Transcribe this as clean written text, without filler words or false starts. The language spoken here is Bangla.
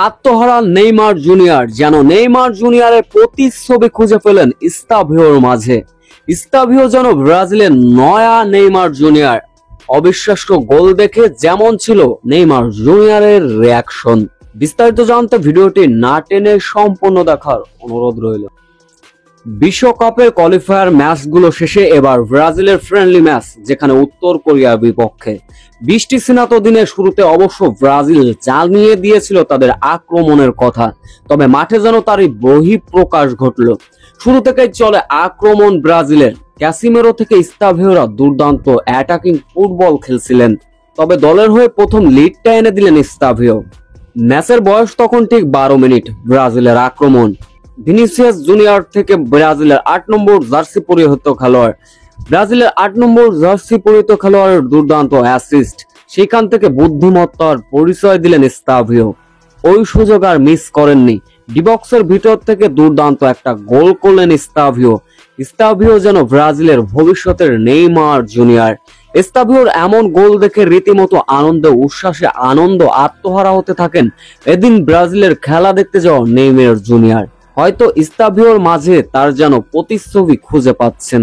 আত্মহারা নেইমার জুনিয়র যেন নেইমার জুনিয়রের প্রতিচ্ছবি খুঁজে পেলেন স্তাভিওর মাঝে। স্তাভিও যেন ব্রাজিলের নয়া নেইমার জুনিয়র। অবিশ্বাস্য গোল দেখে যেমন ছিল নেইমার জুনিয়রের রিয়াকশন। বিস্তারিত জানতে ভিডিওটি না টেনে সম্পূর্ণ দেখার অনুরোধ রইল। বিশ্বকাপের কোয়ালিফায়ার ম্যাচগুলো শেষে এবার ব্রাজিলের ফ্রেন্ডলি ম্যাচ, যেখানে উত্তর কোরিয়ার বিপক্ষে। বৃষ্টি স্নাত দিনের শুরুতে অবশ্য ব্রাজিল জানিয়ে দিয়েছিল তাদের আক্রমণের কথা, তবে মাঠে যেন তারই বহিঃপ্রকাশ ঘটল। শুরু থেকেই চলে আক্রমণ ব্রাজিলের। ক্যাসিমেরো থেকে স্তাভিওরা দুর্দান্ত অ্যাটাকিং ফুটবল খেলছিলেন, তবে দলের হয়ে প্রথম লিডটা এনে দিলেন স্তাভিও। ম্যাচের বয়স তখন ঠিক 12 মিনিট। ব্রাজিলের আক্রমণ ভিনিসিয়াস জুনিয়র থেকে ব্রাজিলের 8 নম্বর জার্সি পরিহিত খেলোয়াড়। ব্রাজিলের 8 নম্বর জার্সি পরিহিত খেলোয়াড়ের দুর্দান্ত অ্যাসিস্ট, সেখান থেকে বুদ্ধিমত্তার পরিচয় দিলেন স্তাভিও। ওই সুযোগ আর মিস করেননি। ডিবক্সের ভিতর থেকে দুর্দান্ত একটা গোল করলেন স্তাভিও। স্তাভিও যেন ব্রাজিলের ভবিষ্যতের নেইমার জুনিয়র। স্তাভিওর এমন গোল দেখে রীতিমতো আনন্দে উচ্ছ্বাসে আত্মহারা হতে থাকেন এদিন ব্রাজিলের খেলা দেখতে যাওয়া নেইমার জুনিয়র। হয়তো স্তাভিওর মাঝে তার যেন প্রতিচ্ছবি খুঁজে পাচ্ছেন।